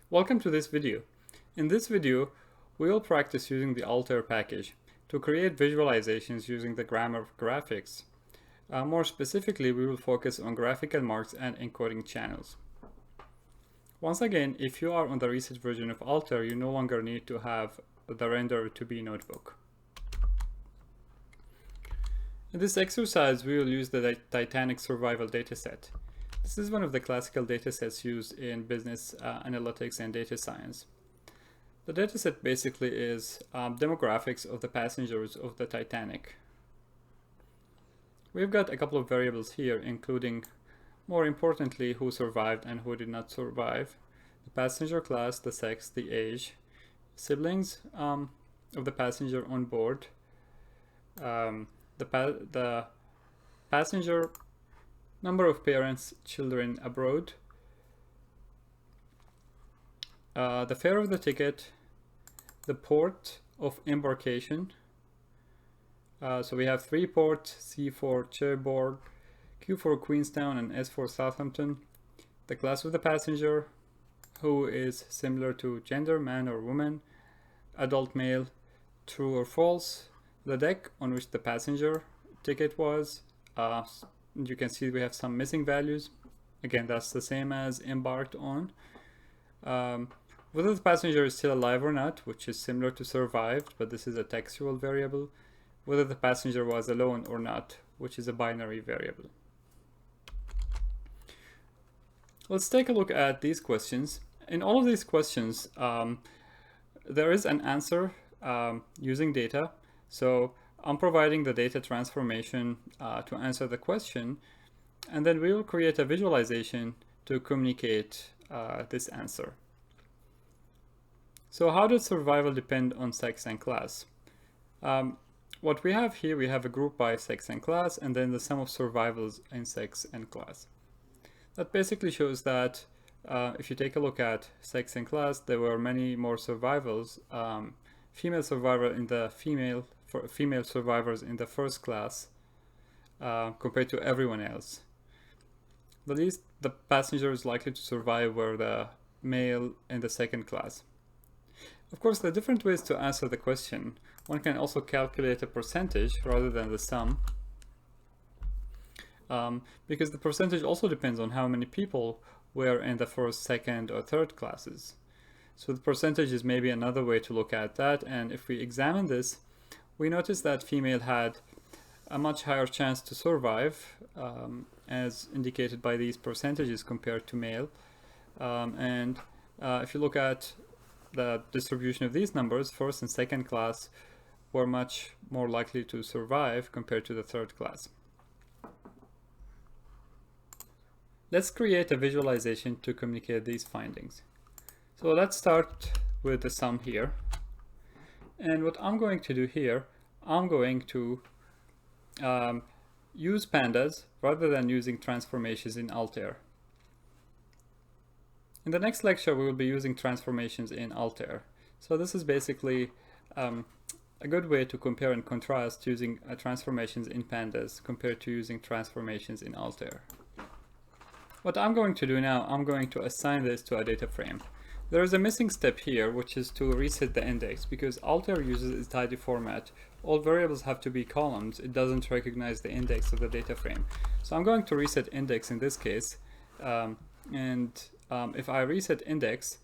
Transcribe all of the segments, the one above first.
Welcome to this video. In this video, we will practice using the Altair package to create visualizations using the grammar of graphics. More specifically, we will focus on graphical marks and encoding channels. Once again, if you are on the recent version of Altair, you no longer need to have the render to be notebook. In this exercise, we will use the Titanic survival dataset. This is one of the classical datasets used in business analytics and data science. The dataset basically is demographics of the passengers of the Titanic. We've got a couple of variables here, including, more importantly, who survived and who did not survive, the passenger class, the sex, the age, siblings of the passenger on board, the passenger number of parents, children abroad, the fare of the ticket, the port of embarkation. So we have 3 ports: C for Cherbourg, Q for Queenstown, and S for Southampton. The class of the passenger, who is similar to gender, man or woman, adult male, true or false, the deck on which the passenger ticket was. You can see we have some missing values. Again, that's the same as embarked on. Whether the passenger is still alive or not, which is similar to survived, but this is a textual variable. Whether the passenger was alone or not, which is a binary variable. Let's take a look at these questions. In all of these questions, there is an answer using data. So I'm providing the data transformation to answer the question, and then we will create a visualization to communicate this answer. So how does survival depend on sex and class? What we have here, we have a group by sex and class, and then the sum of survivals in sex and class. That basically shows that if you take a look at sex and class, there were many more survivals, female survivor in the female survivors in the first class compared to everyone else. The least the passengers likely to survive were the male in the second class. Of course, there are different ways to answer the question. One can also calculate a percentage rather than the sum, because the percentage also depends on how many people were in the first, second, or third classes. So the percentage is maybe another way to look at that, and if we examine this, we notice that female had a much higher chance to survive, as indicated by these percentages compared to male. If you look at the distribution of these numbers, first and second class were much more likely to survive compared to the third class. Let's create a visualization to communicate these findings. So let's start with the sum here. And what I'm going to do here, I'm going to use pandas rather than using transformations in Altair. In the next lecture, we will be using transformations in Altair. So this is basically a good way to compare and contrast using transformations in pandas compared to using transformations in Altair. What I'm going to do now, I'm going to assign this to a data frame. There is a missing step here, which is to reset the index, because Altair uses its tidy format. All variables have to be columns. It doesn't recognize the index of the data frame. So I'm going to reset index in this case. If I reset index,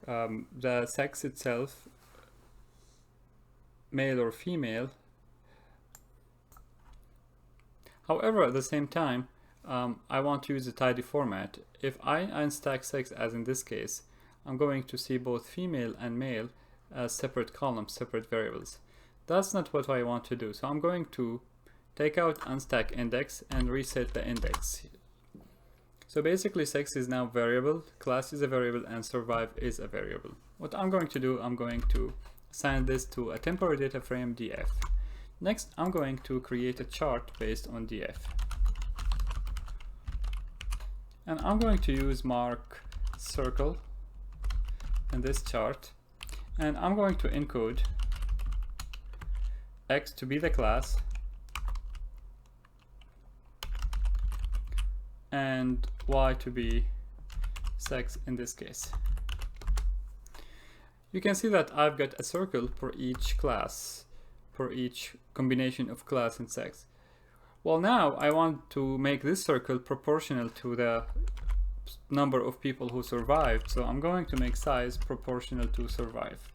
the sex itself, male or female. However, at the same time, I want to use a tidy format. If I unstack sex, as in this case, I'm going to see both female and male as separate columns, separate variables. That's not what I want to do. So I'm going to take out unstack index and reset the index. So basically, sex is now variable, class is a variable, and survive is a variable. What I'm going to do, I'm going to assign this to a temporary data frame df. Next, I'm going to create a chart based on df. And I'm going to use mark circle in this chart, and I'm going to encode x to be the class and y to be sex in this case. you can see that I've got a circle for each class, for each combination of class and sex. Well, now I want to make this circle proportional to the number of people who survived, so I'm going to make size proportional to survive.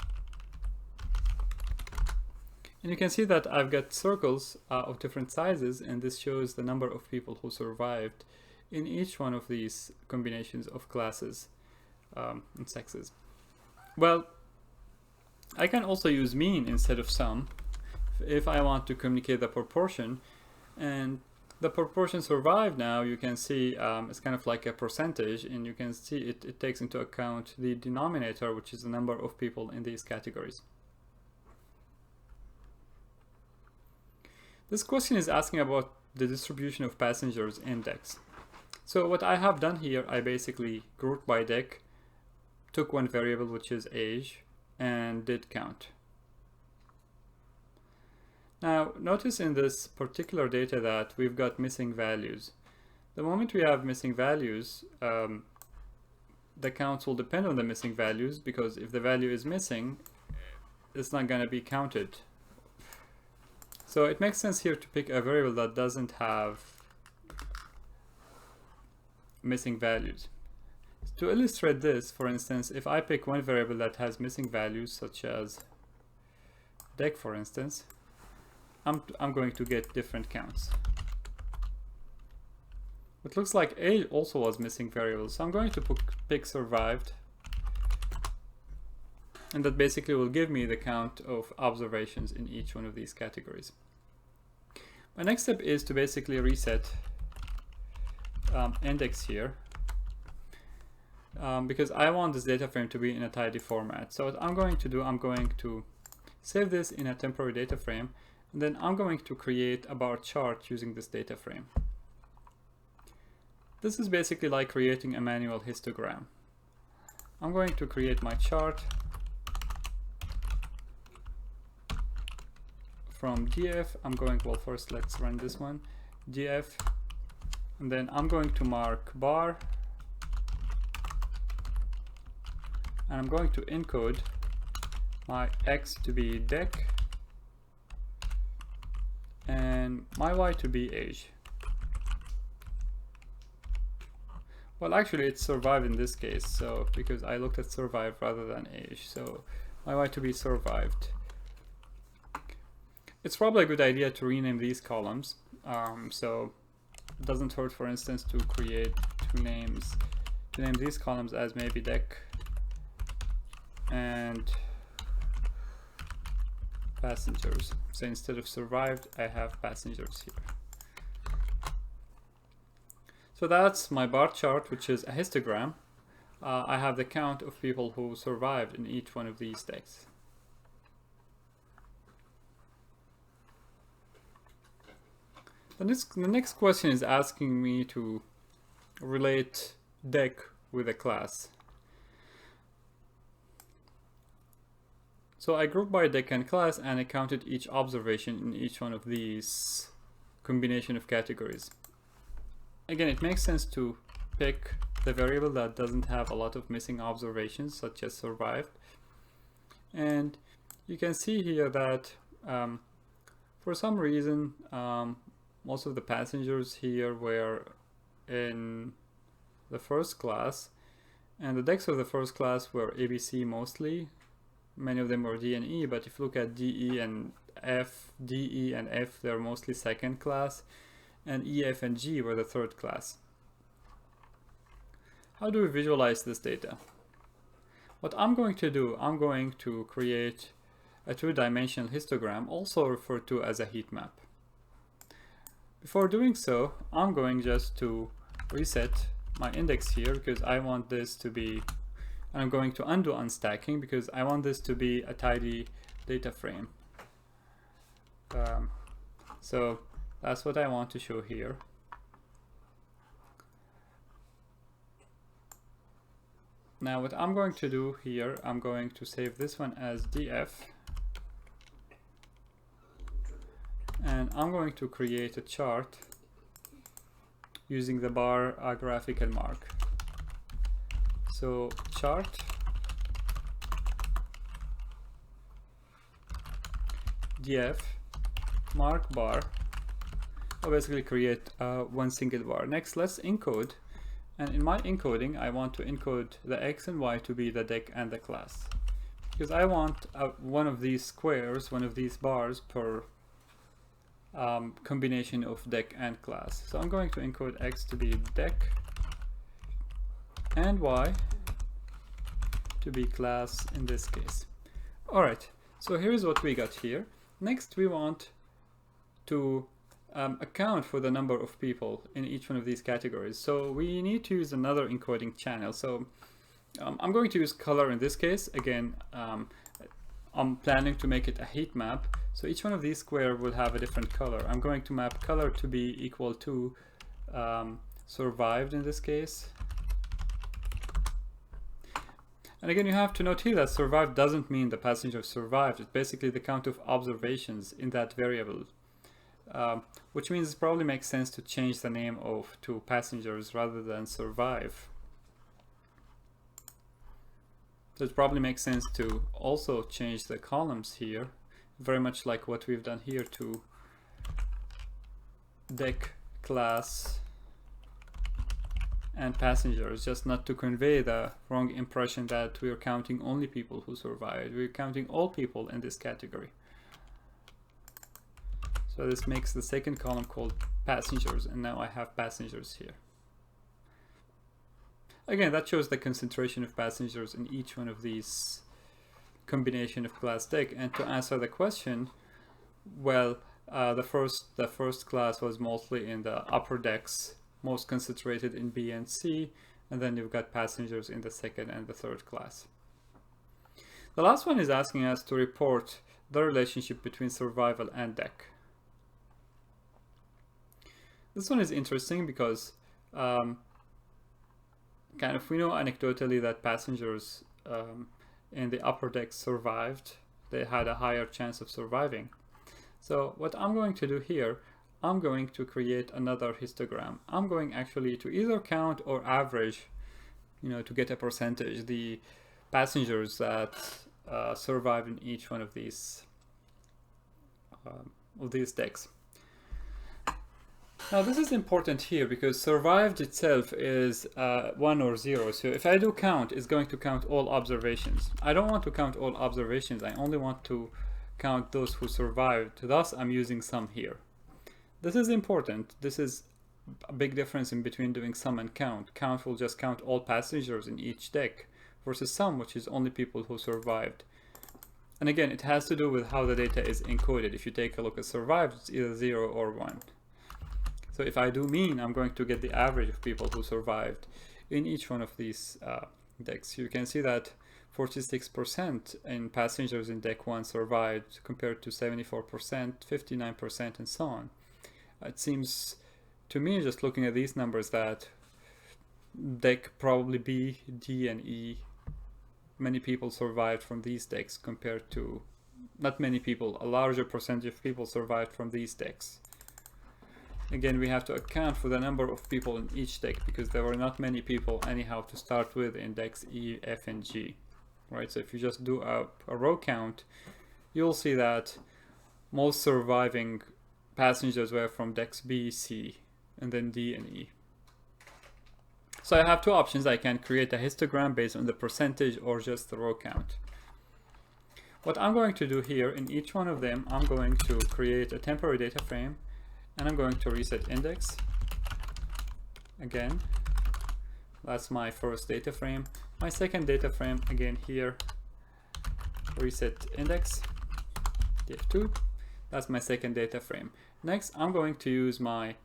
And you can see that I've got circles of different sizes, and this shows the number of people who survived in each one of these combinations of classes and sexes. Well, I can also use mean instead of sum if I want to communicate the proportion. And the proportion survived, now you can see it's kind of like a percentage, and you can see it takes into account the denominator, which is the number of people in these categories. This question is asking about the distribution of passengers index. So what I have done here, I basically grouped by deck, took one variable which is age, and did count. Now notice in this particular data that we've got missing values. The moment we have missing values, the counts will depend on the missing values, because if the value is missing, it's not going to be counted. So it makes sense here to pick a variable that doesn't have missing values. To illustrate this, for instance, if I pick one variable that has missing values, such as deck, for instance, I'm going to get different counts. It looks like age also was missing variables, so I'm going to pick survived, and that basically will give me the count of observations in each one of these categories. My next step is to basically reset index here, because I want this data frame to be in a tidy format. So what I'm going to do, I'm going to save this in a temporary data frame, and then I'm going to create a bar chart using this data frame. This is basically like creating a manual histogram. I'm going to create my chart from df. Well, first let's run this one, df, and then I'm going to mark bar, and I'm going to encode my x to be deck and my y to be age. Well, actually it's survived in this case, so because I looked at survive rather than age, so my y to be survived. It's probably a good idea to rename these columns, so it doesn't hurt, for instance, to name these columns as maybe deck and passengers. So instead of survived, I have passengers here. So that's my bar chart, which is a histogram. I have the count of people who survived in each one of these decks. The next question is asking me to relate deck with a class. So I grouped by deck and class, and I counted each observation in each one of these combination of categories. Again, it makes sense to pick the variable that doesn't have a lot of missing observations, such as survived. And you can see here that for some reason, most of the passengers here were in the first class, and the decks of the first class were ABC mostly. Many of them were D and E, but if you look at D, E, and F, D, E, and F, they're mostly second class, and E, F, and G were the third class. How do we visualize this data? What I'm going to do, I'm going to create a two-dimensional histogram, also referred to as a heat map. Before doing so, I'm going just to reset my index here, because I want this to be, and I'm going to undo unstacking because I want this to be a tidy data frame. So that's what I want to show here. Now what I'm going to do here, I'm going to save this one as df, and I'm going to create a chart using the bar graphical mark. So chart, df mark bar. I'll basically create one single bar. Next, let's encode. And in my encoding, I want to encode the x and y to be the deck and the class. Because I want one of these squares, one of these bars per combination of deck and class. So I'm going to encode x to be deck and y to be class in this case. Alright, so here's what we got here. Next, we want to account for the number of people in each one of these categories. So we need to use another encoding channel. So I'm going to use color in this case. Again, I'm planning to make it a heat map. So each one of these squares will have a different color. I'm going to map color to be equal to survived in this case. And again, you have to note here that survived doesn't mean the passenger survived. It's basically the count of observations in that variable. Which means it probably makes sense to change the name to passengers rather than survive. So it probably makes sense to also change the columns here, very much like what we've done here, to deck, class, and passengers, just not to convey the wrong impression that we're counting only people who survived. We're counting all people in this category. So this makes the second column called passengers, and now I have passengers here. Again, that shows the concentration of passengers in each one of these combination of class deck. And to answer the question, well, the first class was mostly in the upper decks, most concentrated in B and C, and then you've got passengers in the second and the third class. The last one is asking us to report the relationship between survival and deck. This one is interesting because kind of we know anecdotally that passengers in the upper decks survived. They had a higher chance of surviving. So what I'm going to do here, I'm going to create another histogram. I'm going actually to either count or average, to get a percentage, the passengers that survived in each one of these decks. Now this is important here because survived itself is 1 or 0. So if I do count, it's going to count all observations. I don't want to count all observations. I only want to count those who survived. Thus, I'm using sum here. This is important. This is a big difference in between doing sum and count. Count will just count all passengers in each deck versus sum, which is only people who survived. And again, it has to do with how the data is encoded. If you take a look at survived, it's either 0 or 1. So if I do mean, I'm going to get the average of people who survived in each one of these decks. You can see that 46% in passengers in deck 1 survived compared to 74%, 59%, and so on. It seems to me, just looking at these numbers, that deck probably B, D, and E, many people survived from these decks compared to, not many people, a larger percentage of people survived from these decks. Again, we have to account for the number of people in each deck because there were not many people anyhow to start with in decks E, F, and G. Right? So if you just do a row count, you'll see that most surviving passengers were from decks B, C, and then D and E. So I have two options. I can create a histogram based on the percentage or just the row count. What I'm going to do here in each one of them, I'm going to create a temporary data frame, and I'm going to reset index. Again, that's my first data frame. My second data frame, again here, reset index, df2. That's my second data frame. Next, I'm going to use my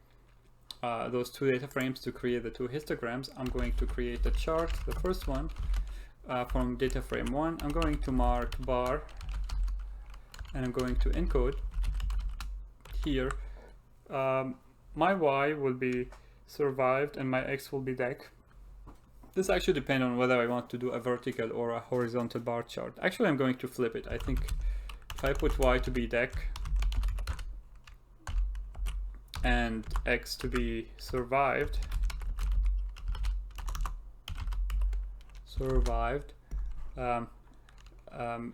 those two data frames to create the two histograms. I'm going to create a chart. The first one from data frame 1, I'm going to mark bar, and I'm going to encode here. My Y will be survived and my X will be deck. This actually depends on whether I want to do a vertical or a horizontal bar chart. Actually, I'm going to flip it. I think if I put Y to be deck and X to be survived,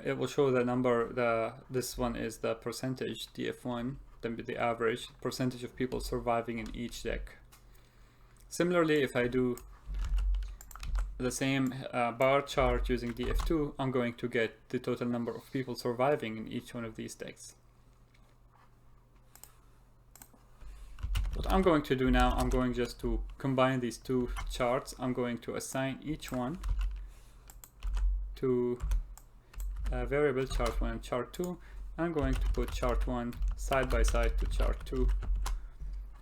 it will show the number, this one is the percentage, df1, the average percentage of people surviving in each deck. Similarly, if I do the same bar chart using df2, I'm going to get the total number of people surviving in each one of these decks. What I'm going to do now, I'm going just to combine these two charts. I'm going to assign each one to a variable chart 1 and chart 2. I'm going to put chart 1 side by side to chart 2,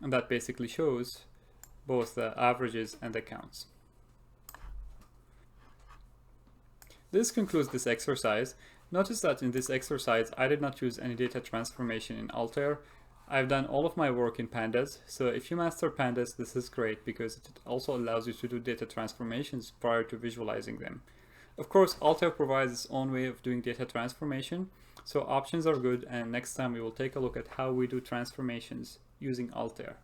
and that basically shows both the averages and the counts. This concludes this exercise. Notice that in this exercise I did not use any data transformation in Altair. I've done all of my work in Pandas, so if you master Pandas, this is great because it also allows you to do data transformations prior to visualizing them. Of course, Altair provides its own way of doing data transformation, so options are good, and next time we will take a look at how we do transformations using Altair.